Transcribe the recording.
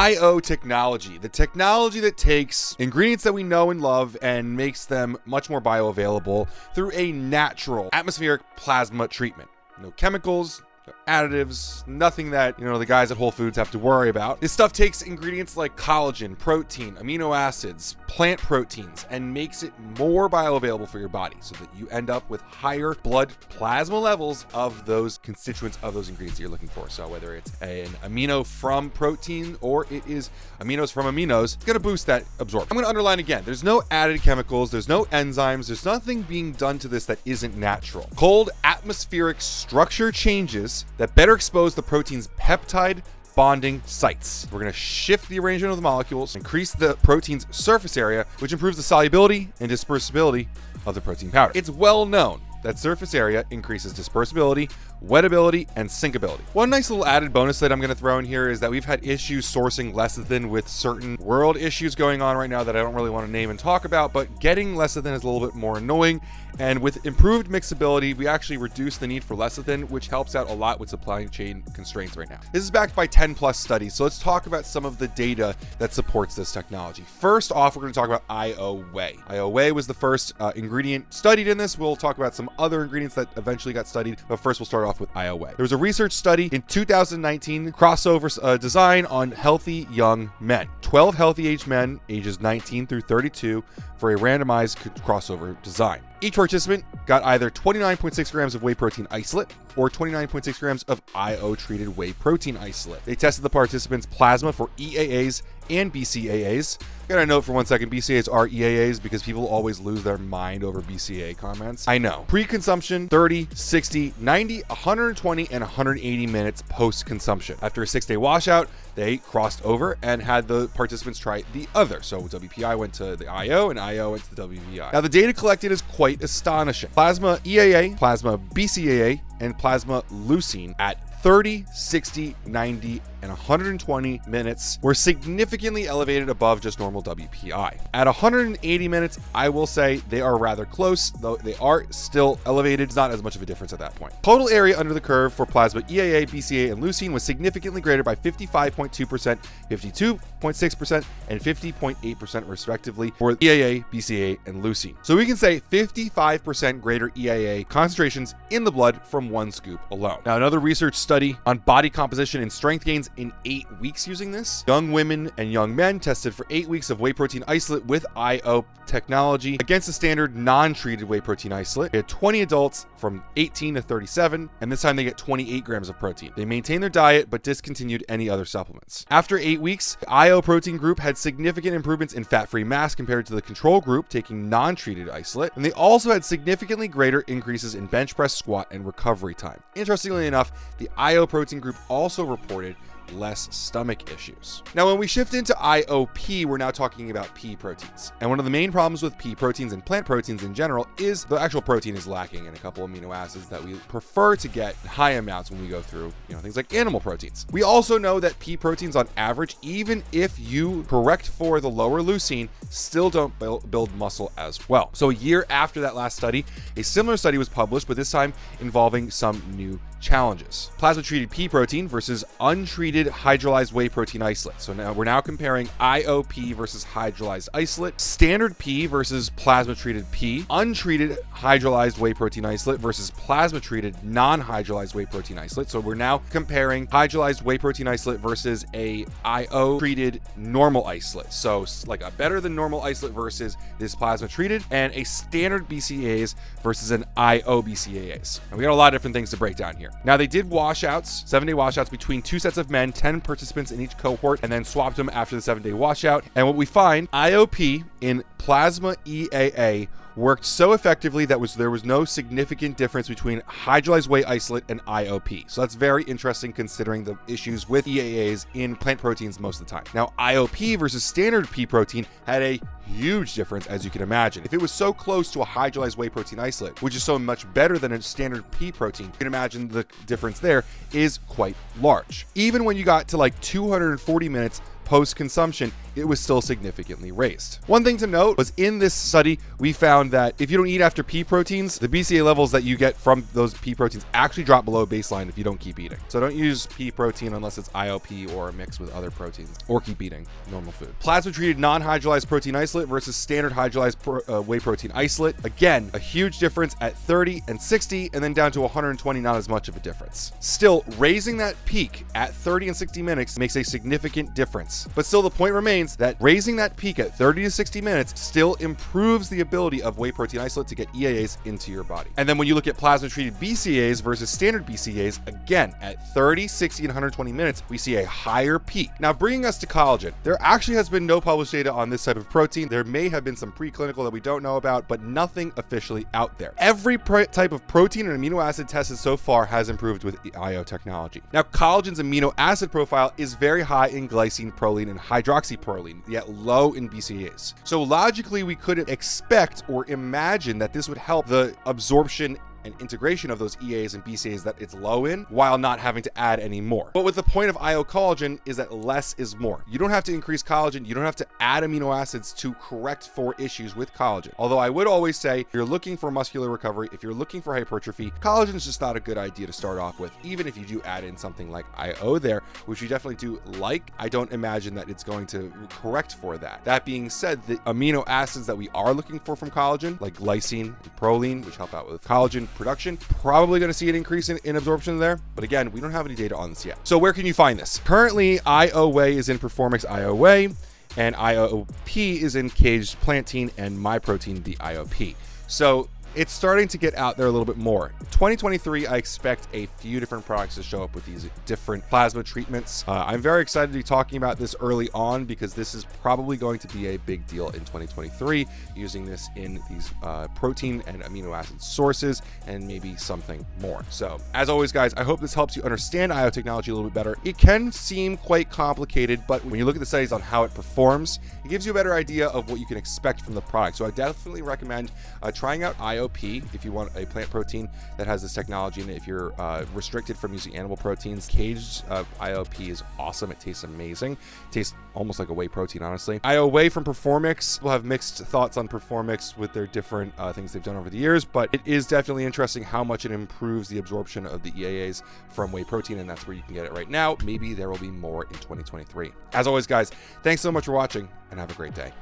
IO technology, the technology that takes ingredients that we know and love and makes them much more bioavailable through a natural atmospheric plasma treatment. No chemicals, no additives, nothing that, the guys at Whole Foods have to worry about. This stuff takes ingredients like collagen, protein, amino acids, plant proteins, and makes it more bioavailable for your body so that you end up with higher blood plasma levels of those constituents of those ingredients that you're looking for. So whether it's an amino from protein or it is aminos from aminos, it's going to boost that absorption. I'm going to underline again, there's no added chemicals, there's no enzymes, there's nothing being done to this that isn't natural. Cold atmospheric structure changes that better expose the protein's peptide bonding sites. We're going to shift the arrangement of the molecules, increase the protein's surface area, which improves the solubility and dispersibility of the protein powder. It's well known that surface area increases dispersibility, wettability, and sinkability. One nice little added bonus that I'm going to throw in here is that we've had issues sourcing lecithin with certain world issues going on right now that I don't really want to name and talk about, but getting lecithin is a little bit more annoying. And with improved mixability, we actually reduce the need for lecithin, which helps out a lot with supply chain constraints right now. This is backed by 10 plus studies, so let's talk about some of the data that supports this technology. First off, we're going to talk about Whey. Whey was the first ingredient studied in this. We'll talk about some other ingredients that eventually got studied, but first we'll start off with Whey. There was a research study in 2019, crossover design on healthy young men. 12 healthy aged men, ages 19 through 32, for a randomized crossover design. Each participant got either 29.6 grams of whey protein isolate or 29.6 grams of IO-treated whey protein isolate. They tested the participants' plasma for EAAs and BCAAs. I gotta note for 1 second, BCAAs are EAAs because people always lose their mind over BCAA comments. I know. Pre-consumption, 30, 60, 90, 120, and 180 minutes post-consumption. After a 6-day washout, they crossed over and had the participants try the other. So WPI went to the IO and IO went to the WPI. Now the data collected is quite astonishing. Plasma EAA, plasma BCAA, and plasma leucine at 30, 60, 90, and 120 minutes were significantly elevated above just normal WPI. At 180 minutes, I will say they are rather close, though they are still elevated. It's not as much of a difference at that point. Total area under the curve for plasma EAA, BCAA, and leucine was significantly greater by 55.2%, 52.6%, and 50.8% respectively for EAA, BCAA, and leucine. So we can say 55% greater EAA concentrations in the blood from one scoop alone. Now, another research study on body composition and strength gains in 8 weeks using this. Young women and young men tested for 8 weeks of whey protein isolate with IO technology against the standard non-treated whey protein isolate. They had 20 adults from 18 to 37, and this time they get 28 grams of protein. They maintained their diet but discontinued any other supplements. After 8 weeks, the IO protein group had significant improvements in fat-free mass compared to the control group taking non-treated isolate, and they also had significantly greater increases in bench press, squat, and recovery time. Interestingly enough, the IO protein group also reported less stomach issues. Now, when we shift into IOP, we're now talking about pea proteins. And one of the main problems with pea proteins and plant proteins in general is the actual protein is lacking in a couple amino acids that we prefer to get in high amounts when we go through, things like animal proteins. We also know that pea proteins on average, even if you correct for the lower leucine, still don't build muscle as well. So a year after that last study, a similar study was published, but this time involving some new challenges. Plasma-treated pea protein versus untreated hydrolyzed whey protein isolate. So now we're comparing IOP versus hydrolyzed isolate, standard pea versus plasma-treated pea, untreated hydrolyzed whey protein isolate versus plasma-treated non-hydrolyzed whey protein isolate. So we're now comparing hydrolyzed whey protein isolate versus a IO-treated normal isolate. So like a better than normal isolate versus this plasma-treated, and a standard BCAAs versus an IO BCAAs. And we got a lot of different things to break down here. Now, they did washouts, 7-day washouts between 2 sets of men, 10 participants in each cohort, and then swapped them after the 7-day washout. And what we find, IOP in plasma EAA worked so effectively that there was no significant difference between hydrolyzed whey isolate and IOP. So that's very interesting considering the issues with EAAs in plant proteins most of the time. Now, IOP versus standard pea protein had a huge difference, as you can imagine. If it was so close to a hydrolyzed whey protein isolate, which is so much better than a standard pea protein, you can imagine the difference there is quite large. Even when you got to like 240 minutes post-consumption, it was still significantly raised. One thing to note was in this study, we found that if you don't eat after pea proteins, the BCA levels that you get from those pea proteins actually drop below baseline if you don't keep eating. So don't use pea protein unless it's IOP or mixed with other proteins, or keep eating normal food. Plasma-treated non-hydrolyzed protein isolate versus standard hydrolyzed whey protein isolate. Again, a huge difference at 30 and 60, and then down to 120, not as much of a difference. Still, raising that peak at 30 and 60 minutes makes a significant difference. But still, the point remains that raising that peak at 30 to 60 minutes still improves the ability of whey protein isolate to get EAAs into your body. And then when you look at plasma-treated BCAAs versus standard BCAAs, again, at 30, 60, and 120 minutes, we see a higher peak. Now, bringing us to collagen, there actually has been no published data on this type of protein. There may have been some preclinical that we don't know about, but nothing officially out there. Every type of protein and amino acid tested so far has improved with IO technology. Now, collagen's amino acid profile is very high in glycine, proline, and hydroxyproline, yet low in BCAAs. So logically, we couldn't expect or imagine that this would help the absorption and integration of those EAs and BCAAs that it's low in, while not having to add any more. But what the point of IO collagen is that less is more. You don't have to increase collagen. You don't have to add amino acids to correct for issues with collagen. Although I would always say, if you're looking for muscular recovery, if you're looking for hypertrophy, collagen is just not a good idea to start off with. Even if you do add in something like IO there, which you definitely do like, I don't imagine that it's going to correct for that. That being said, the amino acids that we are looking for from collagen, like glycine and proline, which help out with collagen production, probably going to see an increase in absorption there. But again, we don't have any data on this yet. So where can you find this? Currently, IO Whey is in Performix IO Whey, and IOP is in Caged Plantain, and MyProtein, the IOP. So it's starting to get out there a little bit more. 2023, I expect a few different products to show up with these different plasma treatments. I'm very excited to be talking about this early on because this is probably going to be a big deal in 2023, using this in these protein and amino acid sources and maybe something more. So as always, guys, I hope this helps you understand IO technology a little bit better. It can seem quite complicated, but when you look at the studies on how it performs, it gives you a better idea of what you can expect from the product. So I definitely recommend trying out IOP if you want a plant protein that has this technology in it. If you're restricted from using animal proteins, Caged IOP is awesome. It tastes amazing. It tastes almost like a whey protein, honestly. IO Whey from Performix. We'll have mixed thoughts on Performix with their different things they've done over the years, but it is definitely interesting how much it improves the absorption of the EAAs from whey protein, and that's where you can get it right now. Maybe there will be more in 2023. As always, guys, thanks so much for watching, and have a great day.